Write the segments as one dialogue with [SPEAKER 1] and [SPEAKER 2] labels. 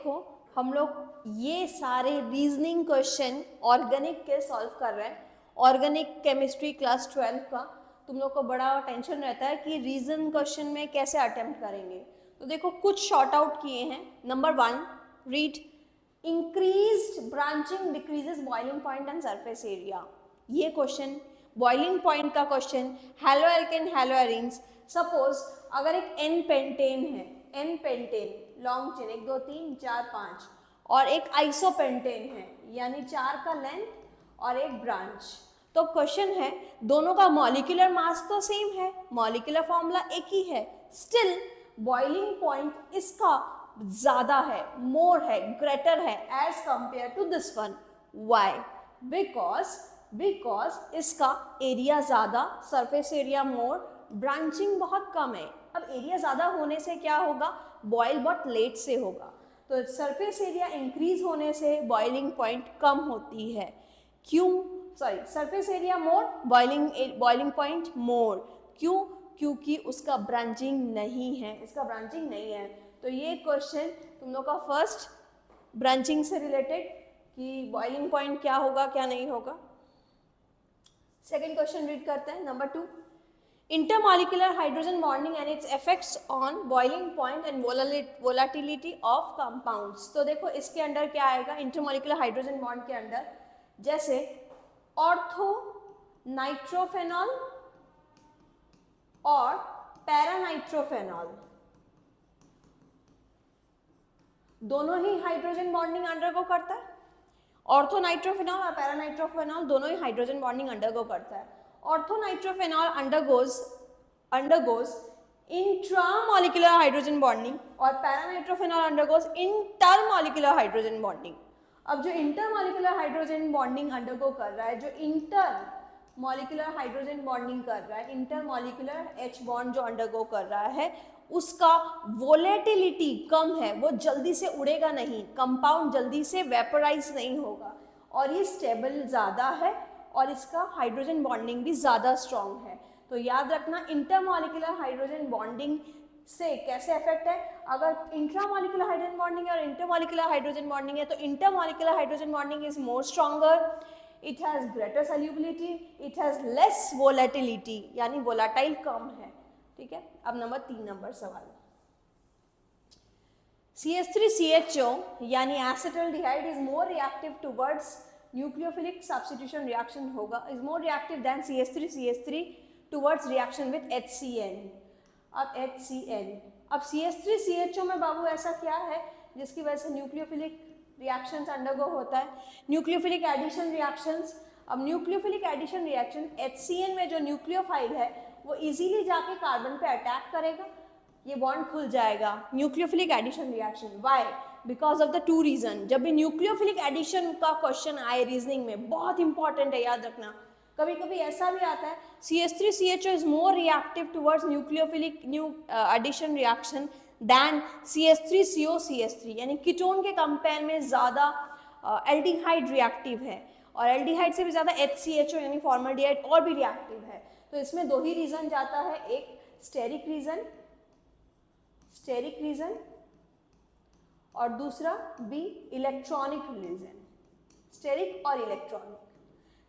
[SPEAKER 1] देखो हम लोग ये सारे रीजनिंग क्वेश्चन ऑर्गेनिक के सॉल्व कर रहे हैं। ऑर्गेनिक केमिस्ट्री क्लास 12 का तुम लोग को बड़ा टेंशन रहता है कि रीजन क्वेश्चन में कैसे अटेम्प्ट करेंगे। तो देखो कुछ शॉर्ट आउट किए हैं। Number 1, read increased branching decreases boiling point and surface area. ये क्वेश्चन बॉइलिंग पॉइंट का question, halo alkane hello arenes. Suppose अगर एक एन पेंटेन है, एन पेंटेन लॉन्ग चेन 1 2 3 4 5 और एक आइसोपेंटेन है यानी 4 का लेंथ और एक ब्रांच। तो क्वेश्चन है दोनों का मॉलिक्यूलर मास तो सेम है, मॉलिक्यूलर फॉर्मूला एक ही है, स्टिल बॉइलिंग पॉइंट इसका ज्यादा है, मोर है, ग्रेटर है as compare to this one. Why? Because इसका एरिया ज्यादा, सरफेस एरिया मोर, ब्रांचिंग बहुत कम है। अब एरिया ज्यादा होने से क्या होगा, बॉयल बहुत लेट से होगा। तो सरफेस एरिया इंक्रीज होने से बॉइलिंग पॉइंट कम होती है। क्यों? सॉरी, सरफेस एरिया मोर, बॉइलिंग पॉइंट मोर। क्यों? क्योंकि उसका ब्रांचिंग नहीं है, इसका ब्रांचिंग नहीं है। तो ये क्वेश्चन तुम लोग का फर्स्ट ब्रांचिंग से रिलेटेड कि बॉइलिंग पॉइंट क्या होगा क्या नहीं होगा। सेकेंड क्वेश्चन रीड करते हैं। Number 2, intermolecular hydrogen bonding and its effects on boiling point and volatility of compounds। तो देखो इसके अंदर क्या आएगा, इंटरमोलिकुलर हाइड्रोजन बॉन्ड के अंदर जैसे ऑर्थो नाइट्रोफेनॉल और पैरानाइट्रोफेनॉल, दोनों ही हाइड्रोजन बॉन्डिंग अंडरगो करता है। ऑर्थो नाइट्रोफेनॉल और पैरानाइट्रोफेनॉल दोनों ही हाइड्रोजन बॉन्डिंग अंडरगो करता है। Orthonitrophenol undergoes intramolecular hydrogen bonding और पैरानाइट्रोफेनॉल undergoes intermolecular hydrogen bonding। अब जो इंटरमोलिकुलर हाइड्रोजन बॉन्डिंग अंडरगो कर रहा है, जो इंटरमोलिकुलर हाइड्रोजन बॉन्डिंग कर रहा है, इंटरमोलिकुलर H बॉन्ड जो अंडरगो कर रहा है, उसका वोलेटिलिटी कम है, वो जल्दी से उड़ेगा नहीं, कंपाउंड जल्दी से वेपोराइज नहीं होगा और ये स्टेबल ज़्यादा है और इसका हाइड्रोजन बॉन्डिंग भी ज़्यादा स्ट्रॉन्ग है। तो याद रखना इंटरमोलिकुलर हाइड्रोजन बॉन्डिंग से कैसे इफेक्ट है। अगर इंट्रामोलिकुलर हाइड्रोजन बॉन्डिंग है और इंटरमोलिकुलर हाइड्रोजन बॉन्डिंग है तो intermolecular hydrogen bonding is more stronger, it has greater solubility, it has less volatility यानी वोलाटाइल कम है। ठीक है, अब नंबर 3 नंबर सवाल, CH3CHO यानी acetaldehyde is more reactive towards nucleophilic substitution reaction होगा, is more reactive than CH3CH3 towards reaction with HCN। अब HCN, अब CH3CHO में बाबू ऐसा क्या है जिसकी वजह से न्यूक्लियोफिलिक रिएक्शंस अंडरगो होता है, न्यूक्लियोफिलिक एडिशन रिएक्शंस। अब न्यूक्लियोफिलिक एडिशन रिएक्शन HCN में जो न्यूक्लियोफाइल है वो इजीली जाके कार्बन पे अटैक करेगा, ये बॉन्ड खुल जाएगा, nucleophilic addition reaction. Why? Because of the 2 reason. जब भी न्यूक्लियोफिलिक एडिशन का क्वेश्चन आए रीजनिंग में, बहुत इंपॉर्टेंट है, याद रखना। कभी कभी ऐसा भी आता है CH3CHO is more reactive towards nucleophilic addition reaction than CH3COCH3 यानी कीटोन के कंपेयर में ज़्यादा एल्डिहाइड रिएक्टिव है और एल्डिहाइड से भी ज़्यादा HCHO यानी फॉर्मल्डिहाइड और भी रिएक्टिव है। तो इसमें 2 ही रीजन जाता है, एक स्टेरिक रीजन और दूसरा बी इलेक्ट्रॉनिक रीजन। स्टेरिक और इलेक्ट्रॉनिक,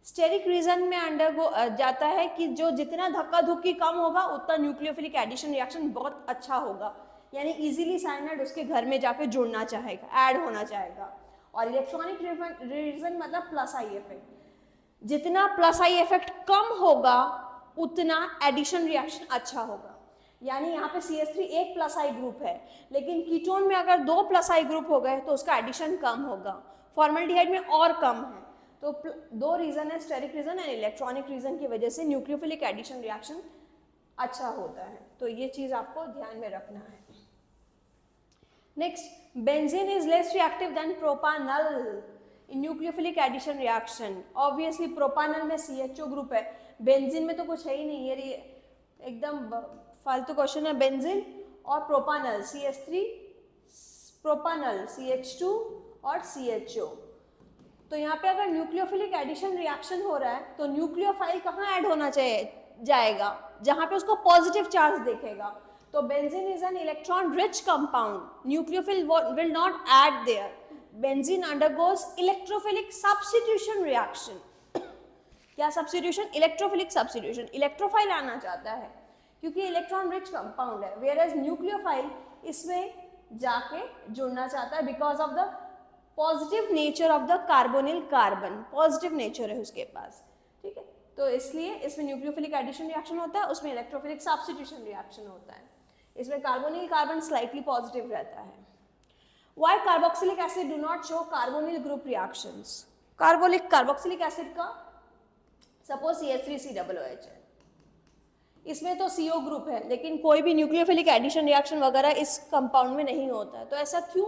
[SPEAKER 1] स्टेरिक रीजन में अंडरगो जाता है कि जो जितना धक्का धुक्की कम होगा उतना न्यूक्लियोफिलिक एडिशन रिएक्शन बहुत अच्छा होगा, यानी इजीली साइनाइड उसके घर में जाकर जुड़ना चाहेगा, ऐड होना चाहेगा। और इलेक्ट्रॉनिक रीजन मतलब प्लस आई इफेक्ट, जितना प्लस आई इफेक्ट कम होगा उतना एडिशन रिएक्शन अच्छा होगा। यानी यहाँ पे CH3 एक प्लस आई ग्रुप है, लेकिन कीटोन में अगर 2 प्लस आई ग्रुप हो गए तो उसका एडिशन कम होगा, फॉर्मल्डिहाइड में और कम है। तो 2 रीजन है, steric reason and electronic reason की वजह से न्यूक्लियोफिलिक एडिशन रिएक्शन अच्छा होता है। तो ये चीज आपको ध्यान में रखना है। Next, benzene is less reactive than propanal in nucleophilic addition reaction. Obviously propanal में CHO ग्रुप है, बेंजीन में तो कुछ है ही नहीं, ये एकदम फालतू क्वेश्चन है। बेंजीन और प्रोपानल, CH3 प्रोपानल, CH2 और CHO। तो यहाँ पे अगर न्यूक्लियोफिलिक एडिशन रिएक्शन हो रहा है तो न्यूक्लियोफाइल कहाँ ऐड होना चाहिए जाएगा, जहाँ पे उसको पॉजिटिव चार्ज देखेगा। तो benzene is an electron rich compound, nucleophile will not add there, benzene undergoes electrophilic substitution reaction. क्या सब्स्टिट्यूशन? Electrophilic substitution. इलेक्ट्रोफाइल आना चाहता है क्योंकि इलेक्ट्रॉन रिच कंपाउंड है, वेयर एज न्यूक्लियोफाइल इसमें जाके जुड़ना चाहता है because of the positive nature of the carbonyl carbon, positive nature है उसके पास, ठीक है। तो इसलिए इसमें न्यूक्लियोफिलिक एडिशन रिएक्शन होता है, उसमें इलेक्ट्रोफिलिक सब्स्टिट्यूशन रिएक्शन होता है। इसमें कार्बोनिल कार्बन स्लाइटली पॉजिटिव रहता है। Why carboxylic acid do not show carbonyl group reactions? Carboxylic acid का सपोज CH3COOH है, इसमें तो CO ग्रुप है, लेकिन कोई भी न्यूक्लियोफिलिक एडिशन रिएक्शन वगैरह इस कंपाउंड में नहीं होता है। तो ऐसा क्यों?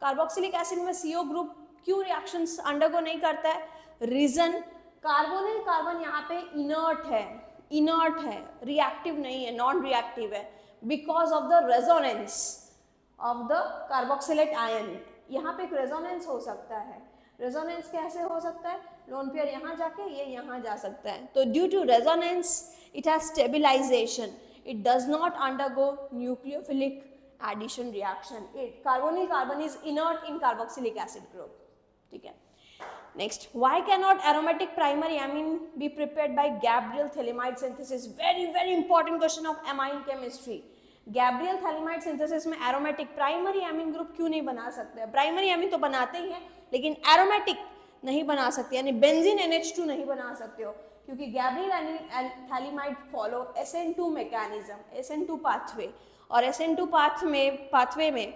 [SPEAKER 1] कार्बोक्सिलिक एसिड में CO ग्रुप क्यों रिएक्शंस अंडरगो नहीं करता है? रीजन, कार्बोनिल कार्बन यहाँ पे इनर्ट है, रिएक्टिव नहीं है, नॉन रिएक्टिव है, because of the resonance of the carboxylate ion. यहाँ पे एक रेजोनेंस हो सकता है। रेजोनेंस कैसे हो सकता है? लोन पेयर यहाँ जाके ये यहाँ जा सकता है। तो due to resonance it has stabilization, it does not undergo nucleophilic addition reaction. It carbonyl carbon is inert in carboxylic acid group, ठीक है। Next, why can not aromatic primary amine be prepared by Gabriel phthalimide synthesis? Very very important question of amine chemistry. Gabriel phthalimide synthesis में aromatic primary amine group क्यों नहीं बना सकते? Primary amine तो बनाते ही हैं, लेकिन एरोमेटिक नहीं बना सकते, यानी बेंजीन NH2 नहीं बना सकते हो, क्योंकि Gabriel phthalimide follow SN2 mechanism, SN2 pathway, और SN2 पाथवे में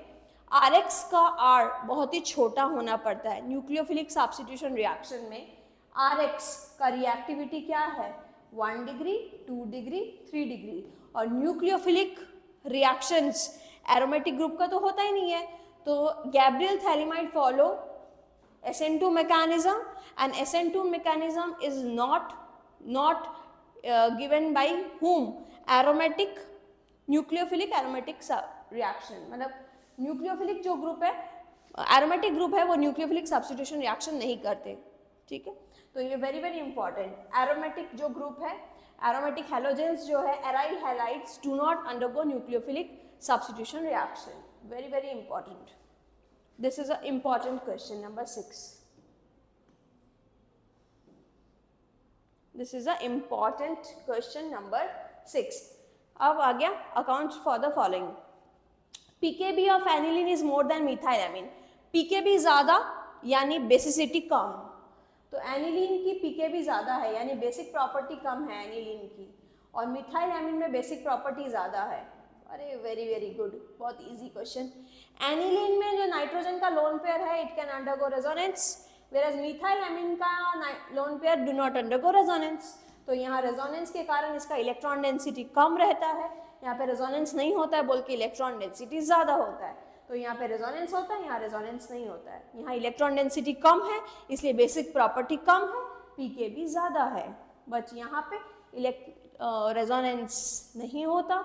[SPEAKER 1] RX का R बहुत ही छोटा होना पड़ता है। न्यूक्लियोफिलिक सब्स्टिट्यूशन रिएक्शन में RX का रिएक्टिविटी क्या है? 1 डिग्री, 2 डिग्री, 3 डिग्री। और न्यूक्लियोफिलिक रिएक्शंस एरोमेटिक ग्रुप का तो होता ही नहीं है। तो Gabriel phthalimide follow SN2 mechanism, and SN2 mechanism is not given by whom? Aromatic nucleophilic aromatic reaction, मतलब न्यूक्लियोफिलिक जो ग्रुप है, एरोमेटिक ग्रुप है, वो न्यूक्लियोफिलिक सब्स्टिट्यूशन रिएक्शन नहीं करते, ठीक है। तो ये वेरी वेरी इंपॉर्टेंट, एरोमेटिक जो ग्रुप है, एरोमेटिक हैलोजेंस जो है, aryl halides do not undergo nucleophilic substitution reaction. Very very important. This is an important question, number 6. This is an important question, number 6. अब आ गया accounts for the following. pKb of aniline is more than methylamine. pKb ज़्यादा यानी basicity कम। तो aniline की pKb ज़्यादा है यानी basic property कम है एनिलीन की, और मिथाइलएमिन में बेसिक प्रॉपर्टी ज़्यादा है। अरे वेरी वेरी गुड, बहुत इजी क्वेश्चन। एनिलीन में जो नाइट्रोजन का लोन पेयर है, it can undergo resonance, whereas methylamine का lone pair do not undergo resonance. तो यहाँ रेजोनेंस के कारण इसका इलेक्ट्रॉन डेंसिटी कम रहता है, यहाँ पे रेजोनेंस नहीं होता है बोल के इलेक्ट्रॉन डेंसिटी ज़्यादा होता है। तो यहाँ पे रेजोनेंस होता है, यहाँ रेजोनेंस नहीं होता है। यहाँ इलेक्ट्रॉन डेंसिटी कम है इसलिए बेसिक प्रॉपर्टी कम है, pKb ज़्यादा है, बट यहाँ पे रेजोनेंस नहीं होता,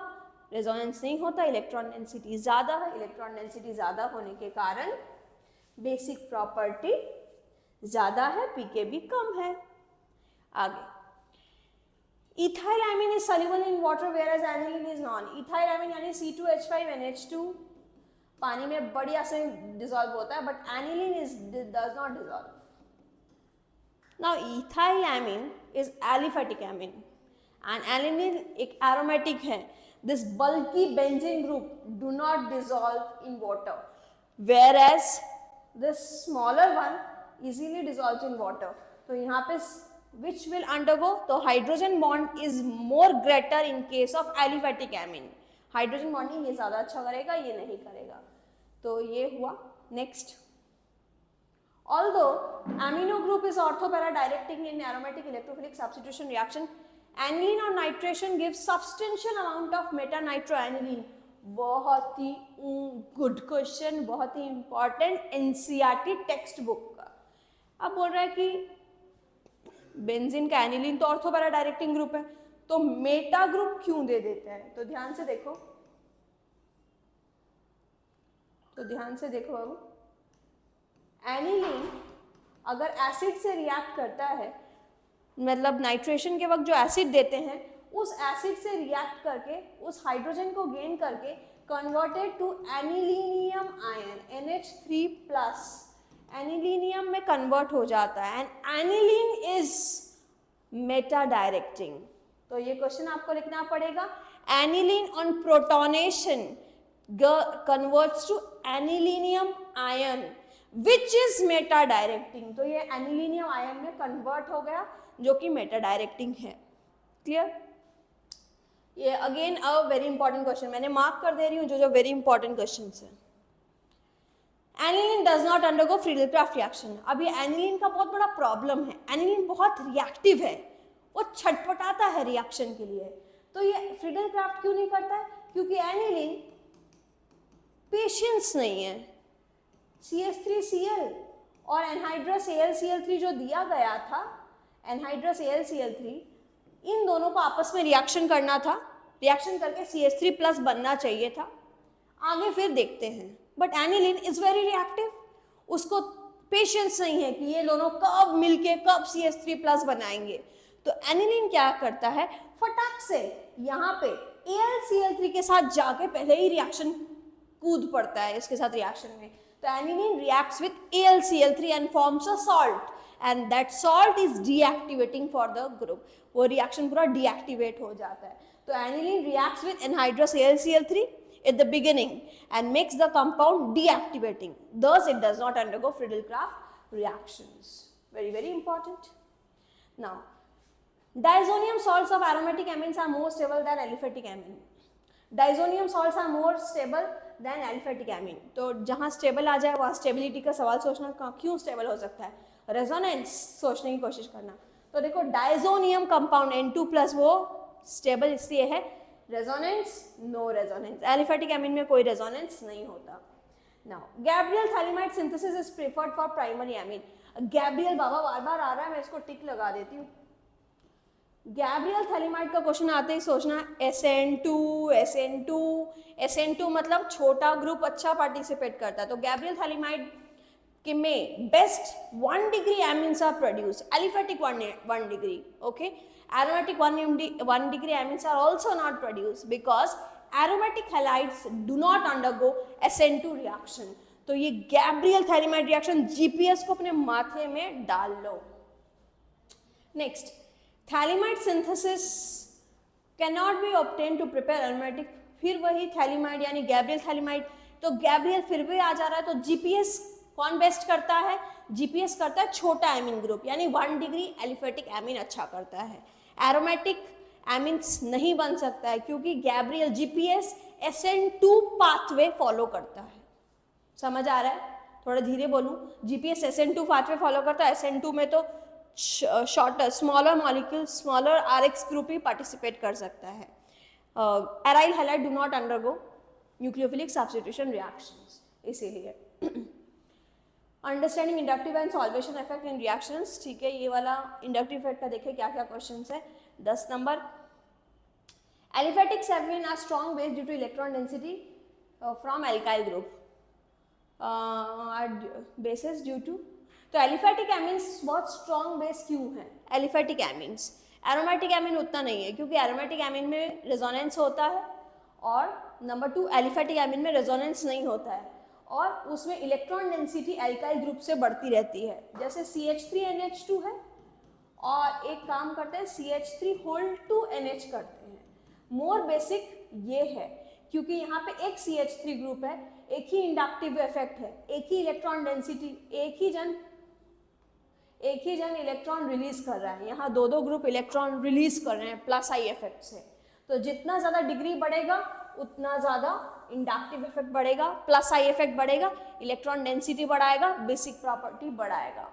[SPEAKER 1] इलेक्ट्रॉन डेंसिटी ज़्यादा है। इलेक्ट्रॉन डेंसिटी ज़्यादा होने के कारण बेसिक प्रॉपर्टी ज़्यादा है, pKb कम है। आगे, ethylamine is soluble in water whereas aniline is non. Ethylamine यानी C2H5NH2 पानी में बढ़िया से डिसॉल्व होता है, but aniline does not dissolve. Now ethylamine is aliphatic amine and aniline एक एरोमेटिक है। This bulky benzene group do not dissolve in water, whereas this smaller one easily dissolves in water. तो यहाँ पे which will undergo? तो hydrogen bond is more greater in case of aliphatic amine. Hydrogen bonding ये ज़्यादा अच्छा करेगा, ये नहीं करेगा। तो ये हुआ। Next, although amino group is orthopara directing in aromatic electrophilic substitution reaction, aniline और nitration give substantial amount of meta nitroaniline. बहुत ही गुड क्वेश्चन, बहुत ही इंपॉर्टेंट NCERT टेक्स्ट बुक का। अब बोल रहा है कि बेंजीन का एनिलीन तो ऑर्थोपैरा डायरेक्टिंग ग्रुप है, तो मेटा ग्रुप क्यों दे देते हैं? तो ध्यान से देखो, बाबू, एनिलीन अगर एसिड से रिएक्ट करता है, मतलब नाइट्रेशन के वक्त जो एसिड देते हैं उस एसिड से रिएक्ट करके उस हाइड्रोजन को गेन करके converted to anilinium ion NH3+, anilinium में कन्वर्ट हो जाता है and aniline is meta directing. तो ये क्वेश्चन आपको लिखना पड़ेगा, aniline on protonation converts to anilinium ion which is meta directing. तो ये एनिलीनियम आयन में कन्वर्ट हो गया जो कि मेटा डायरेक्टिंग है। क्लियर? ये again a very important question, मैंने मार्क कर दे रही हूँ जो जो वेरी इंपॉर्टेंट क्वेश्चन है। Aniline does not undergo Friedel-Crafts reaction. अब ये एनिलीन का बहुत बड़ा प्रॉब्लम है, एनिलीन बहुत रिएक्टिव है, वो छटपटाता है रिएक्शन के लिए। तो ये फ्रीडल-क्राफ्ट क्यों नहीं करता है? क्योंकि एनिलीन पेशेंस नहीं है। CH3Cl और एनहाइड्रस AlCl3 जो दिया गया था, एनहाइड्रस AlCl3, इन दोनों को आपस में रिएक्शन करना था, रिएक्शन करके CH3+ बनना चाहिए था, आगे फिर देखते हैं। But aniline is very reactive, उसको पेशेंस नहीं है कि ये दोनों कब मिलके कब CH3+ बनाएंगे। तो एनिलीन क्या करता है, फटाक से यहाँ पे AlCl3 के साथ जाके पहले ही रिएक्शन कूद पड़ता है इसके साथ रिएक्शन में। तो aniline reacts with AlCl3 and forms a salt and that salt is deactivating for the group. वो रिएक्शन पूरा डीएक्टिवेट हो जाता है। तो aniline reacts with anhydrous AlCl3 at the beginning and makes the compound deactivating. Thus, it does not undergo Friedel-Crafts reactions. Very, very important. Now, diazonium salts of aromatic amines are more stable than aliphatic amine. Diazonium salts are more stable than aliphatic amine. तो जहाँ stable आ जाए वहाँ stability का सवाल सोचना, क्यों stable हो सकता है, रेजोनेंस सोचने की कोशिश करना। तो देखो डायजोनियम कंपाउंड N2+ वो स्टेबल इसलिए है, resonance no resonance, aliphatic amine में कोई रेजोनेंस नहीं होता। Now Gabriel phthalimide synthesis is preferred for primary amine. Gabriel बाबा बार बार आ रहा है, मैं इसको टिक लगा देती हूँ। गैब्रियल थैलिमाइड का क्वेश्चन आते ही सोचना SN2 मतलब छोटा ग्रुप अच्छा पार्टिसिपेट करता है। तो गैब्रियल थैलिमाइड के में best 1 degree amines are produce, aliphatic 1 degree, okay. Aromatic 1 degree amines are also not produced because aromatic halides do not undergo SN2 reaction. तो ये गैब्रियल थैलिमाइड रिएक्शन GPS को अपने माथे में डाल लो। Next, phthalimide synthesis cannot be obtained to prepare aromatic। फिर वही थैलिमाइड यानी गैब्रियल थैलिमाइड, तो गैब्रियल फिर भी आ जा रहा है। तो GPS कौन बेस्ट करता है? GPS करता है छोटा एमीन ग्रुप, यानी 1 डिग्री एलिफेटिक एमीन अच्छा करता है। एरोमेटिक एमीन्स नहीं बन सकता है क्योंकि Gabriel GPS SN2 pathway follow करता है। समझ आ रहा है? थोड़ा धीरे बोलूं, GPS SN2 पाथवे फॉलो करता है। SN2 में तो shorter smaller molecule, smaller RX group ही पार्टिसिपेट कर सकता है। Aryl halide do not undergo nucleophilic substitution reactions, इसीलिए। Understanding inductive and solvation effect in reactions, ठीक है, ये वाला इंडक्टिव इफेक्ट का देखें क्या क्या क्वेश्चंस है। 10 number, aliphatic amine are strong base due to electron density from alkyl group basis due to. तो एलिफेटिक एमीन्स बहुत स्ट्रॉन्ग बेस क्यों है? एलिफेटिक एमीन्स, एरोमेटिक एमीन उतना नहीं है क्योंकि एरोमेटिक एमीन में रेजोनेंस होता है और नंबर 2 एलिफेटिक एमीन में रेजोनेंस नहीं होता है और उसमें इलेक्ट्रॉन डेंसिटी एल्काइल ग्रुप से बढ़ती रहती है। जैसे CH3NH2 है और एक काम करते हैं CH3(2NH) करते हैं। मोर बेसिक ये है क्योंकि यहाँ पे एक CH3 ग्रुप है, एक ही इंडक्टिव इफेक्ट है, एक ही इलेक्ट्रॉन डेंसिटी, एक ही जन इलेक्ट्रॉन रिलीज कर रहा है। यहाँ 2 ग्रुप इलेक्ट्रॉन रिलीज कर रहे हैं प्लस आई इफेक्ट से। तो जितना ज़्यादा डिग्री बढ़ेगा उतना ज़्यादा इंडक्टिव इफेक्ट बढ़ेगा, प्लस आई इफेक्ट बढ़ेगा, इलेक्ट्रॉन डेंसिटी बढ़ाएगा, बेसिक प्रॉपर्टी बढ़ाएगा।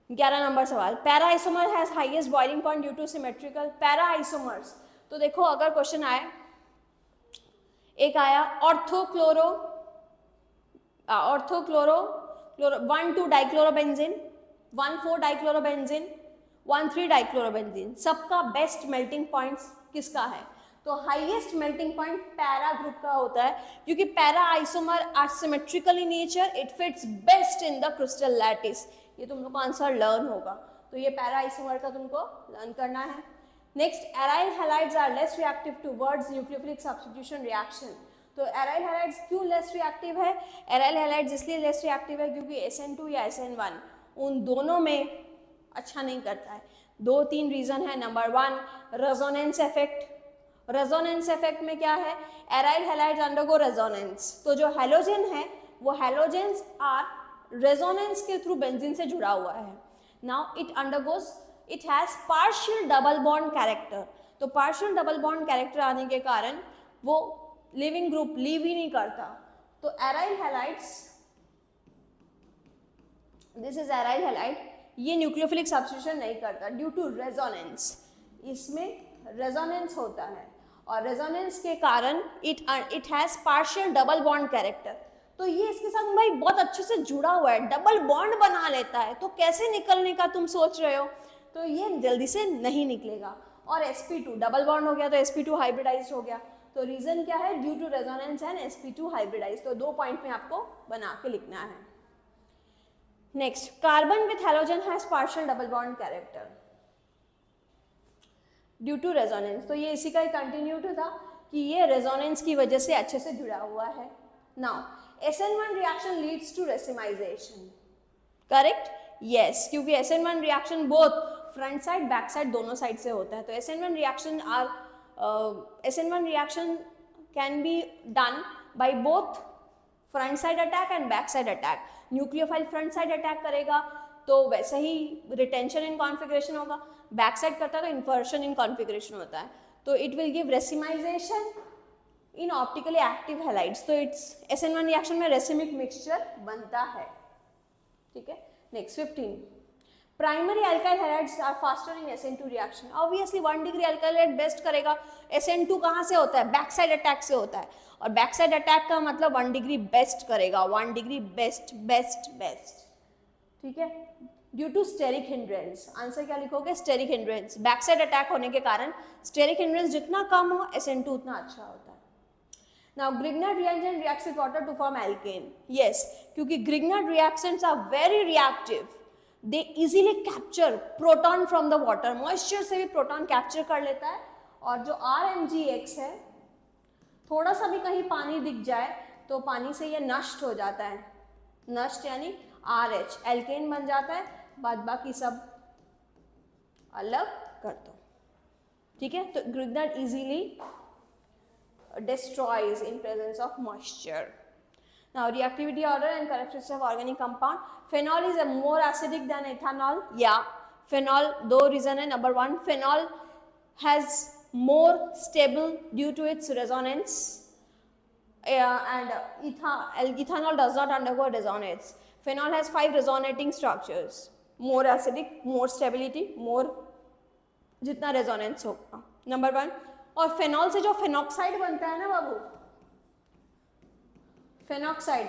[SPEAKER 1] 11 नंबर सवाल, para isomer has highest boiling point due to symmetrical. Para isomers, तो देखो अगर क्वेश्चन आए, एक आया ऑर्थोक्लोरो 1,2 डाइक्लोरोबेंजीन, 1,4 डाइक्लोरोबेंजीन, 1,3 डाइक्लोरोबेंजीन, सबका बेस्ट मेल्टिंग पॉइंट्स किसका है? तो highest melting point para group का होता है क्योंकि para isomer are symmetrical in nature, it fits best in the crystal lattice. ये तुम लोग को आंसर लर्न होगा, तो ये पैरा आइसोमर का तुमको लर्न करना है। Next, aryl halides are less reactive towards nucleophilic substitution reaction. तो एराइल हैलाइड्स क्यों लेस रिएक्टिव है? एराइल हैलाइड्स इसलिए लेस रिएक्टिव है क्योंकि SN2 या SN1 उन दोनों में अच्छा नहीं करता है। 2-3 रीजन है। Number 1, resonance effect. Resonance effect में क्या है? Aryl halides undergo resonance. तो जो हैलोजन है वो हैलोजेंस आर रेजोनेंस के थ्रू बेंजीन से जुड़ा हुआ है। Now it undergoes, it has partial double bond character. तो पार्शियल डबल बॉन्ड कैरेक्टर आने के कारण वो लिविंग ग्रुप लीव ही नहीं करता। तो aryl halides, this is aryl halide, ये न्यूक्लियोफिलिक सब्स्टिट्यूशन नहीं करता ड्यू टू रेजोनेंस। इसमें रेजोनेंस होता है और रेजोनेंस के कारण it has partial double bond character. तो ये इसके साथ भाई बहुत अच्छे से जुड़ा हुआ है, डबल बॉन्ड बना लेता है। तो कैसे निकलने का तुम सोच रहे हो? तो ये जल्दी से नहीं निकलेगा। और sp2 डबल बॉन्ड हो गया तो sp2 हाइब्रिडाइज हो गया। तो रीजन क्या है? Due to resonance and sp2 hybridize. तो 2 पॉइंट में आपको बना के लिखना है। Next, carbon with halogen has partial double bond character due to resonance. तो ये इसी का ही कंटिन्यूटी था कि ये रेजोनेंस की वजह से अच्छे से जुड़ा हुआ है। Now SN1 reaction leads to racemization, correct? Yes, क्योंकि SN1 reaction both front side back side दोनों साइड से होता है। तो SN1 reaction can be done by both front side attack and back side attack. Nucleophile front side attack करेगा तो वैसे ही रिटेंशन इन कॉन्फिगरेशन होगा, बैक साइड करता है तो इन्वर्शन इन कॉन्फिगरेशन होता है। तो it will give racemization in optically active halides. तो इट्स SN1 रिएक्शन में रेसिमिक मिक्सचर बनता है। ठीक है। Next 15, primary alkyl halides are faster in SN2 reaction. Obviously 1 degree alkyl halide best करेगा। SN2 कहाँ से होता है? बैक साइड अटैक से होता है, और बैक साइड अटैक का मतलब 1 डिग्री बेस्ट करेगा। 1 डिग्री बेस्ट बेस्ट बेस्ट। ठीक है, due to steric hindrance. Answer क्या लिखोगे? Steric hindrance. Back side attack होने के कारण स्टेरिक हिंड्रेंस जितना कम हो SN2 उतना अच्छा होता है। Now Grignard reagent reacts with water to form alkane. Yes, क्योंकि Grignard reactions are very reactive. They easily capture proton from the water. Moisture से भी proton capture कर लेता है। और जो RMgX है, थोड़ा सा भी कहीं पानी दिख जाए तो पानी से ये नष्ट हो जाता है। नष्ट यानी RH, एल्केन बन जाता है। बाद बाकी सब अलग कर दो। ठीक है, तो Grignard easily destroys in presence of moisture. Now reactivity order and characteristics of organic compound. Phenol is a more acidic than ethanol. Yeah, phenol, दो reason है. Number 1, phenol has more stable due to its resonance, and ethanol does not undergo resonance. Phenol has 5 resonating structures. More acidic, more stability, more जितना resonance होगा. Number 1. और phenol से जो phenoxide बनता है ना बाबू, फेनॉक्साइड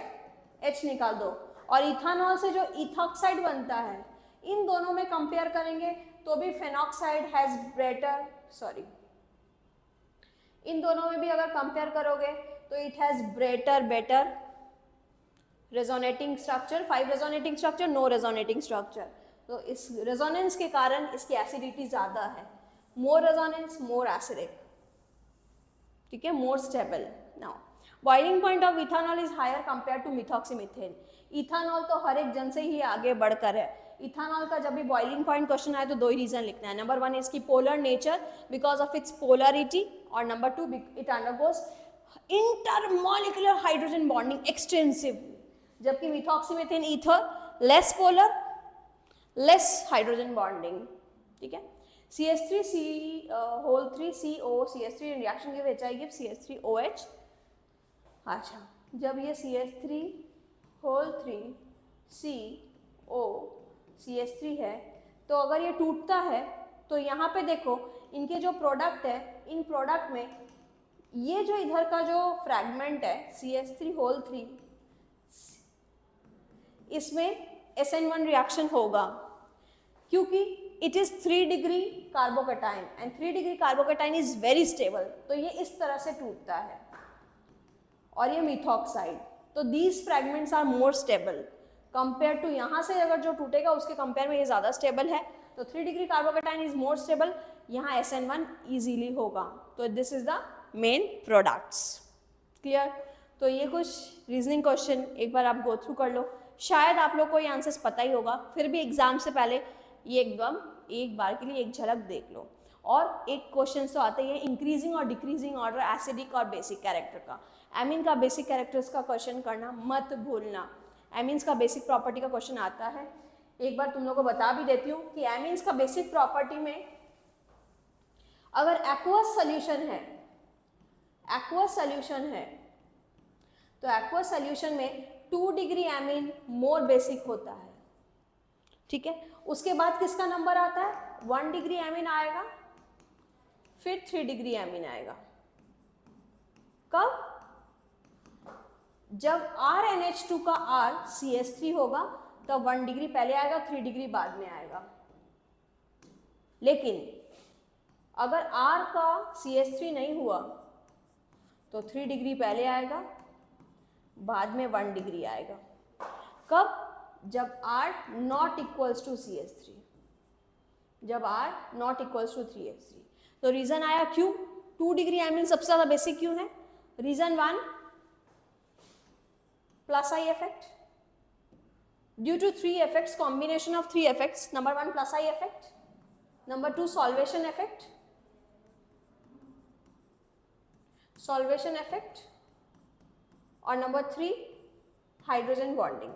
[SPEAKER 1] H निकाल दो, और इथानॉल से जो इथॉक्साइड बनता है, इन दोनों में कंपेयर करेंगे तो भी फेनॉक्साइड हैज बेटर, सॉरी, इन दोनों में भी अगर कंपेयर करोगे तो it has better resonating structure. 5 resonating structure, no resonating structure. तो इस रेजोनेंस के कारण इसकी एसिडिटी ज्यादा है। More resonance, more acidic. ठीक है, more stable. Now boiling point of ethanol is higher compare to methoxymethane. Ethanol तो हर एक जन से ही आगे बढ़कर है। इथानॉल का जब भी बॉइलिंग पॉइंट क्वेश्चन आए तो 2 ही रीजन लिखना है। नंबर 1 इसकी polar nature because of its polarity, और number 2 it undergoes intermolecular hydrogen bonding extensive. जबकि methoxymethane ether less polar, less hydrogen bonding. ठीक है, CH3CH3CO CH3 in reaction give HI give CH3OH। अच्छा, जब ये CH3 CH3 है तो अगर ये टूटता है तो यहाँ पे देखो इनके जो प्रोडक्ट है, इन प्रोडक्ट में ये जो इधर का जो फ्रैगमेंट है CH3 इसमें SN1 रिएक्शन होगा, क्योंकि it is 3 degree carbocation and 3 degree carbocation is very stable. तो ये इस तरह से टूटता है, और ये मिथॉक्साइड। तो these fragments are more stable compare to यहाँ से अगर जो टूटेगा उसके कंपेयर में ये ज़्यादा स्टेबल है। तो 3 degree carbocation is more stable यहाँ SN1 इजीली होगा। तो this is the main products. Clear? तो ये कुछ रीजनिंग क्वेश्चन एक बार आप गो थ्रू कर लो, शायद आप लोग को ये आंसर्स पता ही होगा, फिर भी एग्जाम से पहले ये एकदम एक बार के लिए एक झलक देख लो। और एक क्वेश्चन तो आते ही है इंक्रीजिंग और डिक्रीजिंग ऑर्डर एसिडिक और बेसिक कैरेक्टर का। एमीन का बेसिक कैरेक्टर्स का क्वेश्चन करना मत भूलना। एमीन्स का बेसिक प्रॉपर्टी का क्वेश्चन आता है, एक बार तुम लोग को बता भी देती हूँ कि एमीन्स का बेसिक प्रॉपर्टी में अगर एक्वस सोल्यूशन है तो एक्वस सोल्यूशन में 2 डिग्री एमीन मोर बेसिक होता है। ठीक है, उसके बाद किसका नंबर आता है? 1 डिग्री एमीन आएगा, फिर 3 डिग्री एमीन आएगा। कब? जब RNH2 का R CH3 होगा तब 1 डिग्री पहले आएगा, 3 डिग्री बाद में आएगा। लेकिन अगर R का CH3 नहीं हुआ तो 3 डिग्री पहले आएगा, बाद में 1 डिग्री आएगा। कब? जब R not equals to CH3, जब R not equals to 3H3। तो रीजन आया क्यों 2 डिग्री एमीन सबसे ज्यादा बेसिक क्यों है? Reason 1 plus I effect, due to 3 effects, combination of 3 effects. Number 1 plus I effect, number 2 solvation effect, और number 3 hydrogen bonding.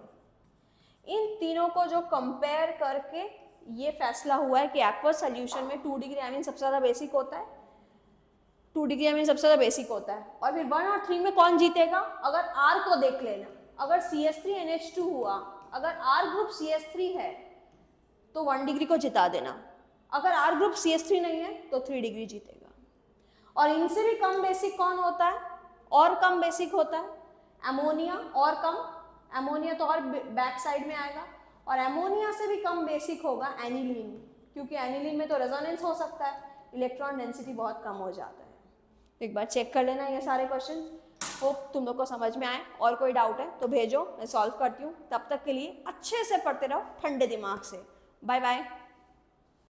[SPEAKER 1] इन तीनों को जो कंपेयर करके ये फैसला हुआ है कि एक्वस सोल्यूशन में 2 डिग्री एमीन सबसे ज़्यादा बेसिक होता है, 2 डिग्री एमीन सबसे ज़्यादा बेसिक होता है। और फिर 1 और 3 में कौन जीतेगा? अगर R को देख लेना, अगर CH3NH2 हुआ, अगर R ग्रुप CH3 है तो 1 डिग्री को जिता देना, अगर R ग्रुप CH3 नहीं है तो 3 डिग्री जीतेगा। और इनसे भी कम बेसिक कौन होता है? और कम बेसिक होता है अमोनिया, और कम, अमोनिया तो और बैक साइड में आएगा। और अमोनिया से भी कम बेसिक होगा एनिलीन, क्योंकि एनिलीन में तो रेजोनेंस हो सकता है, इलेक्ट्रॉन डेंसिटी बहुत कम हो जाता है। एक बार चेक कर लेना ये सारे क्वेश्चन। होप तुम लोग को समझ में आए। और कोई डाउट है तो भेजो, मैं सॉल्व करती हूँ। तब तक के लिए अच्छे से पढ़ते रहो ठंडे दिमाग से। Bye bye.